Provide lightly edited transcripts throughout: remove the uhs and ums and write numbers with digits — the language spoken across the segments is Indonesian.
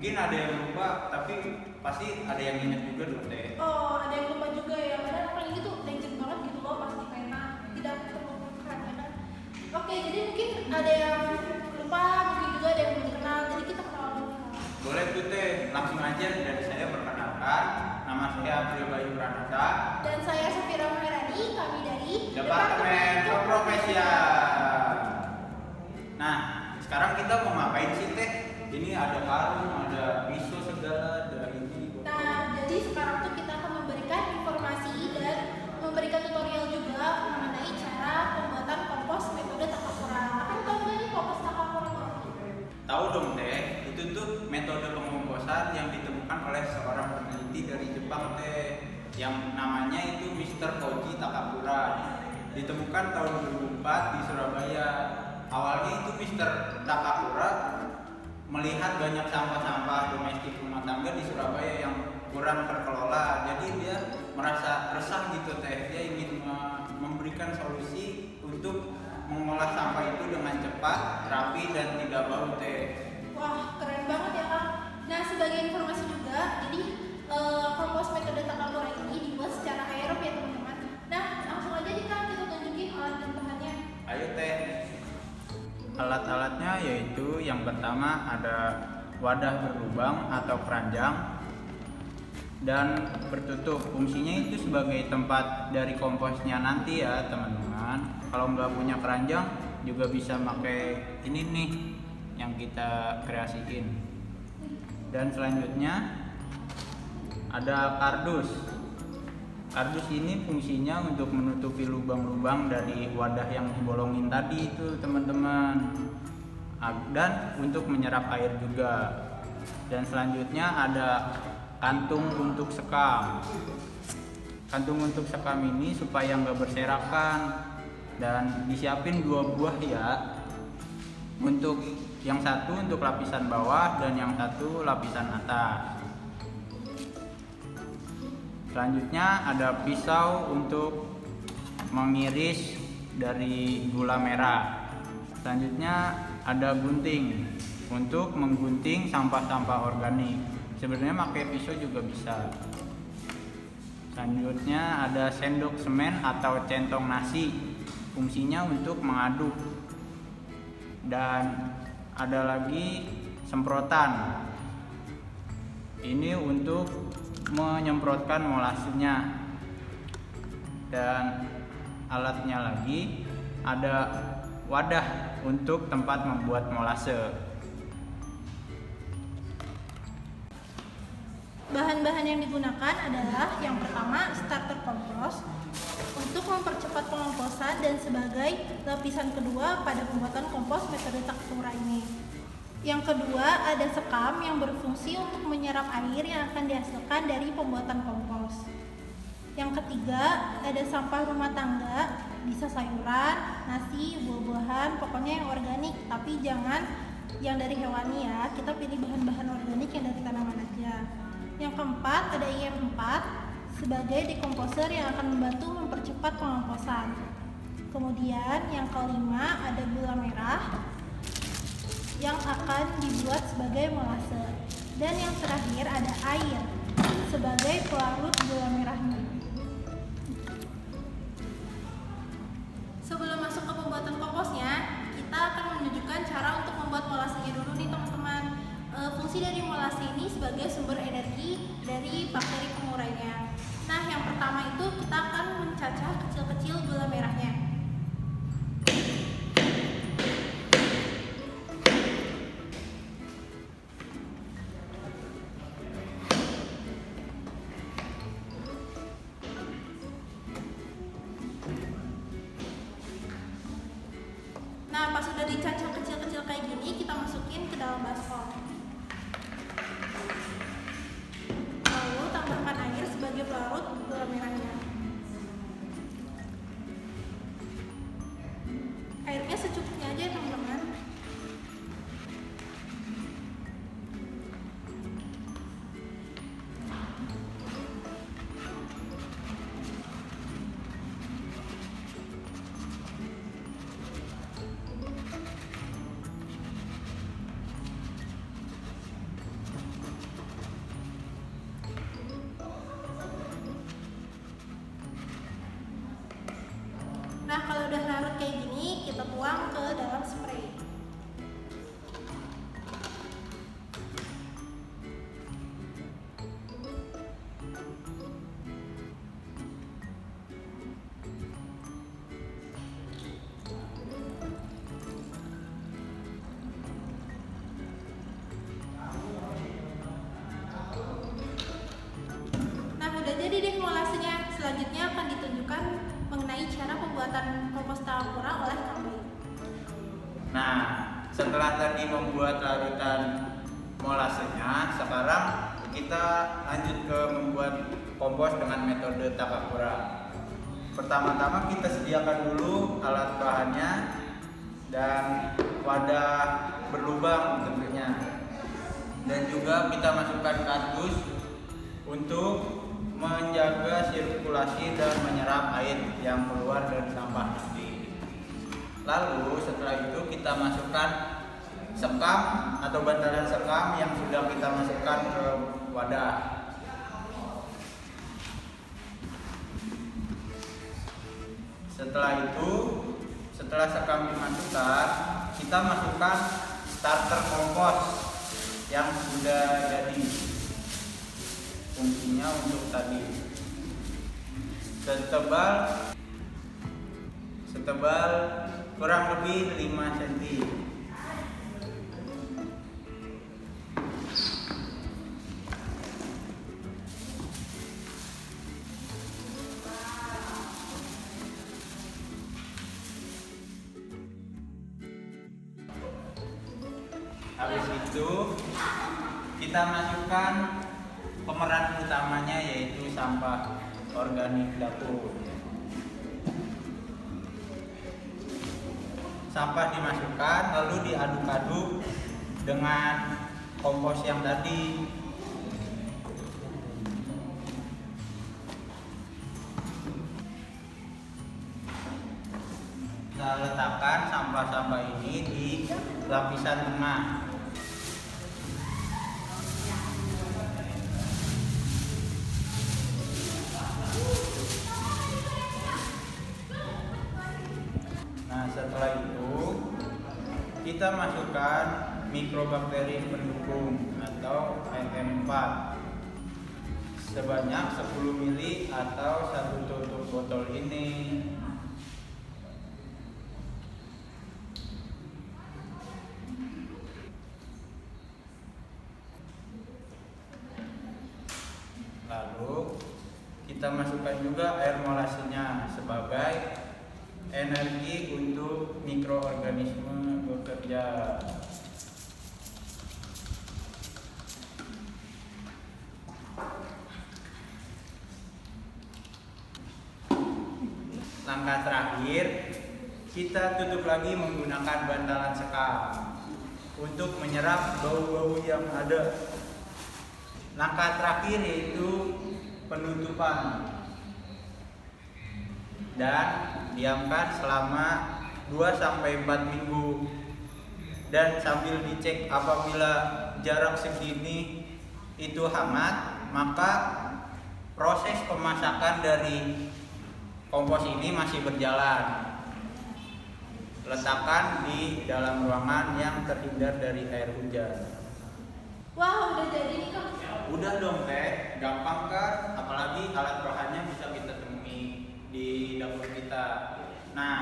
Mungkin ada yang lupa, tapi pasti ada yang ingat juga dong teh. Oh, ada yang lupa juga ya. Padahal paling itu legend banget gitu loh pas di pena. Tidak terlupakan ya kan. Oke, jadi mungkin ada yang lupa, mungkin juga ada yang belum kenal. Jadi kita kenal dulu. Boleh tuh teh, langsung aja dari saya perkenalkan. Nama saya Abdul Bayu Pranata, Dan saya Safira Maharani, kami dari Departemen Keprofesian. Nah, sekarang kita mau ngapain sih teh? Ini ada karung, ada pisau segala, ada ini. Nah, jadi sekarang tuh kita akan memberikan informasi dan memberikan tutorial juga mengenai cara pembuatan kompos metode Takakura. Akan tahu nggak nih kompos Takakura? Tahu dong teh, itu tuh metode pengomposan yang ditemukan oleh seorang peneliti dari Jepang teh, yang namanya itu Mr. Koji Takakura. Ditemukan tahun 2004 di Surabaya. Awalnya itu Mr. Takakura melihat banyak sampah-sampah domestik rumah tangga di Surabaya yang kurang terkelola. Jadi dia merasa resah gitu teh. Dia ingin memberikan solusi untuk mengolah sampah itu dengan cepat, rapi dan tidak bau teh. Wah, keren banget ya Kang. Nah, sebagai informasi juga, jadi kompos metode Takakura ini dibuat secara aerob ya teman-teman. Nah, langsung aja nih Kang, kita tunjukin alat dan bahannya. Ayo teh. Alat-alatnya yaitu yang pertama ada wadah berlubang atau keranjang dan bertutup. Fungsinya itu sebagai tempat dari komposnya nanti ya teman-teman. Kalau nggak punya keranjang juga bisa pakai ini nih yang kita kreasiin. Dan selanjutnya ada kardus. Kardus ini fungsinya untuk menutupi lubang-lubang dari wadah yang dibolongin tadi itu teman-teman, dan untuk menyerap air juga. Dan selanjutnya ada kantung untuk sekam. Kantung untuk sekam ini supaya nggak berserakan, dan disiapin 2 buah ya. Untuk yang satu untuk lapisan bawah dan yang satu lapisan atas. Selanjutnya ada pisau untuk mengiris dari gula merah. Selanjutnya ada gunting untuk menggunting sampah-sampah organik. Sebenarnya pakai pisau juga bisa. Selanjutnya ada sendok semen atau centong nasi. Fungsinya untuk mengaduk. Dan ada lagi semprotan. Ini untuk menyemprotkan molasenya. Dan alatnya lagi ada wadah untuk tempat membuat molase. Bahan-bahan yang digunakan adalah yang pertama starter kompos untuk mempercepat pengomposan dan sebagai lapisan kedua pada pembuatan kompos metode Takakura ini. Yang kedua ada sekam yang berfungsi untuk menyerap air yang akan dihasilkan dari pembuatan kompos. Yang ketiga ada sampah rumah tangga, bisa sayuran, nasi, buah-buahan, pokoknya yang organik, tapi jangan yang dari hewani ya, kita pilih bahan-bahan organik yang dari tanaman aja. Yang keempat ada IM4 sebagai dekomposer yang akan membantu mempercepat pengomposan. Kemudian yang kelima ada gula merah yang akan dibuat sebagai molase. Dan yang terakhir ada air sebagai pelarut gula merahnya. Sebelum masuk ke pembuatan komposnya, kita akan menunjukkan cara untuk membuat molasenya dulu nih teman-teman. Fungsi dari molase ini sebagai sumber energi dari bakteri pengurainya. Nah, yang pertama itu kita akan mencacah kecil-kecil gula merahnya. Nah, pas sudah dicacah kecil-kecil kayak gini, kita masukin ke dalam baskom. Lalu tambahkan air sebagai pelarut gula merahnya. tadi membuat larutan molasenya, sekarang kita lanjut ke membuat kompos dengan metode Takakura. Pertama-tama kita sediakan dulu alat bahannya dan wadah berlubang tentunya. Dan juga kita masukkan kardus untuk menjaga sirkulasi dan menyerap air yang keluar dari sampah nanti. Lalu setelah itu kita masukkan sekam atau bantalan sekam yang sudah kita masukkan ke wadah. Setelah sekam dimasukkan, kita masukkan starter kompos yang sudah jadi. Fungsinya untuk tadi setebal kurang lebih 5 cm. Habis itu kita masukkan pemeran utamanya, yaitu sampah organik dapur. Sampah dimasukkan lalu diaduk-aduk dengan kompos yang tadi. Kita letakkan sampah-sampah ini di lapisan tengah. Nah, setelah itu kita masukkan mikrobakteri pendukung atau IM4 sebanyak 10 ml atau 1 tutup botol ini. Lalu kita masukkan juga air molasinya sebagai energi untuk mikroorganisme bekerja. Langkah terakhir, kita tutup lagi menggunakan bantalan sekam untuk menyerap bau-bau yang ada. Langkah terakhir yaitu penutupan dan diamkan selama 2-4 minggu, dan sambil dicek apabila jarak segini itu hangat, maka proses pemasakan dari kompos ini masih berjalan. Letakkan di dalam ruangan yang terhindar dari air hujan. Wah, udah jadi nih Kak. Udah dong Teh, gampang kan? Apalagi alat bahannya bisa kita temui di dapur kita. Nah,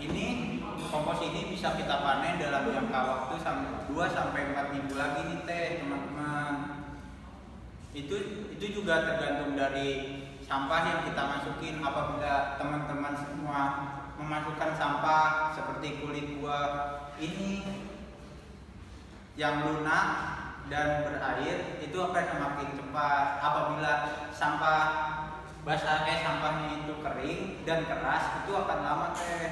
ini kompos ini bisa kita panen dalam jangka waktu 2-4 minggu lagi nih Teh, teman-teman. Itu juga tergantung dari sampah yang kita masukin. Apabila teman-teman semua memasukkan sampah seperti kulit buah ini yang lunak dan berair, itu akan semakin cepat. Apabila sampah sampahnya itu kering dan keras, itu akan lama Teh.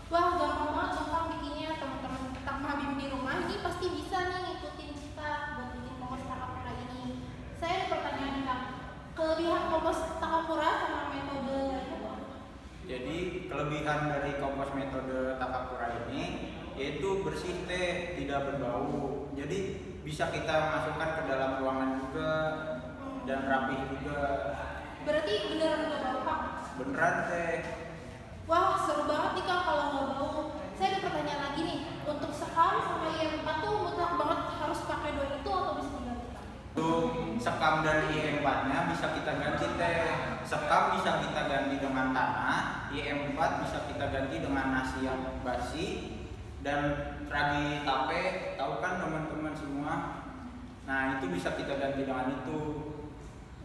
Wah, gampang banget gampang bikinnya. Teman-teman Takma Habib di rumah ini pasti bisa nih ngikutin kita buat bikin kompos Takakura ini. Saya ada pertanyaan nih Kak. Kelebihan kompos Takakura sama metode lainnya apa? Jadi kelebihan dari kompos metode Takakura ini yaitu bersih Teh, tidak berbau. Jadi bisa kita masukkan ke dalam ruangan juga dan rapih juga. Berarti beneran nggak bau Kak? Beneran Teh. Wah, seru banget nih Kak kalau nggak bau. Saya ada pertanyaan lagi nih. Untuk sekam sama IM4 tuh mutlak banget harus pakai dua itu atau bisa diganti Kak? Untuk sekam dan IM4-nya bisa kita ganti Teh. Sekam bisa kita ganti dengan tanah, IM4 bisa kita ganti dengan nasi yang basi, dan ragi tape, tahu kan teman-teman semua. Nah, itu bisa kita ganti dengan itu.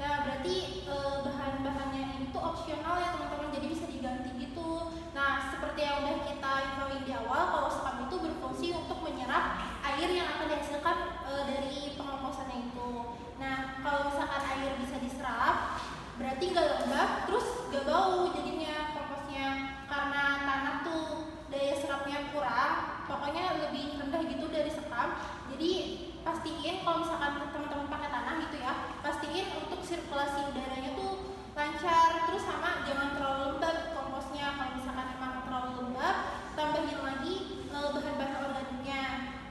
Nah, berarti bahan-bahannya ini tuh opsional ya teman-teman, jadi bisa diganti gitu. Nah, seperti yang udah kita infoin di awal, kalau sekam itu berfungsi untuk menyerap air yang akan dihasilkan dari pengomposannya itu. Nah, kalau misalkan air bisa diserap, berarti nggak lembab, terus nggak bau jadinya komposnya, karena tanah tuh daya serapnya kurang, pokoknya lebih rendah gitu dari sekam. Jadi pastiin kalau misalkan teman-teman pakai tanah gitu ya, pastiin untuk sirkulasi udaranya tuh lancar, terus sama jangan terlalu lembab komposnya. Kalau misalkan emang terlalu lembab, tambahin lagi bahan-bahan organiknya.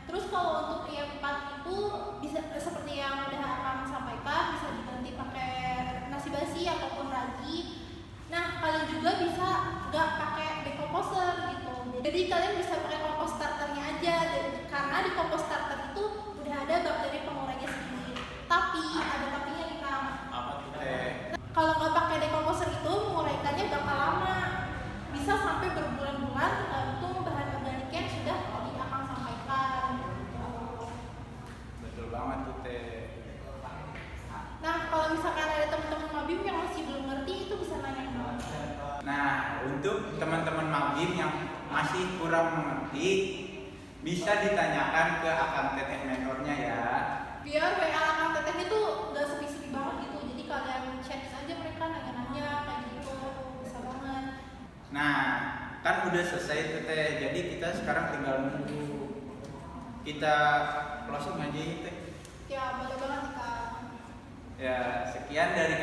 Terus kalau untuk yang 4 itu bisa seperti yang udah Akang sampaikan, bisa diganti pakai nasi basi ataupun ragi. Nah, kalian juga bisa nggak pakai decomposer gitu. Jadi kalian bisa pakai kompos starternya aja, karena di kompos starter itu udah ada bakteri pengurainya sendiri. Tapi ada tapinya nih Kang. Apa tuh teh? Kalau nggak pakai decomposer itu menguraikannya bakal lama, bisa sampai berbulan-bulan tergantung bahan organiknya yang sudah tadi Akang sampaikan. Betul banget tuh teh. Nah, kalau misalkan ada teman-teman mabim yang masih belum ngerti, itu bisa nanya ke Bang. Nah, untuk teman-teman mabim yang masih kurang mengerti, bisa ditanyakan ke Akang Teteh mentornya ya. Biar WA Akang Teteh itu nggak sepi-sepi banget gitu, jadi kalian chat aja mereka nanya-nanya kayak gitu, bisa banget. Nah, kan udah selesai Teteh, jadi kita sekarang tinggal nunggu. Kita closing aja ya Teh. Ya, boleh banget nih Kang. Ya, sekian dari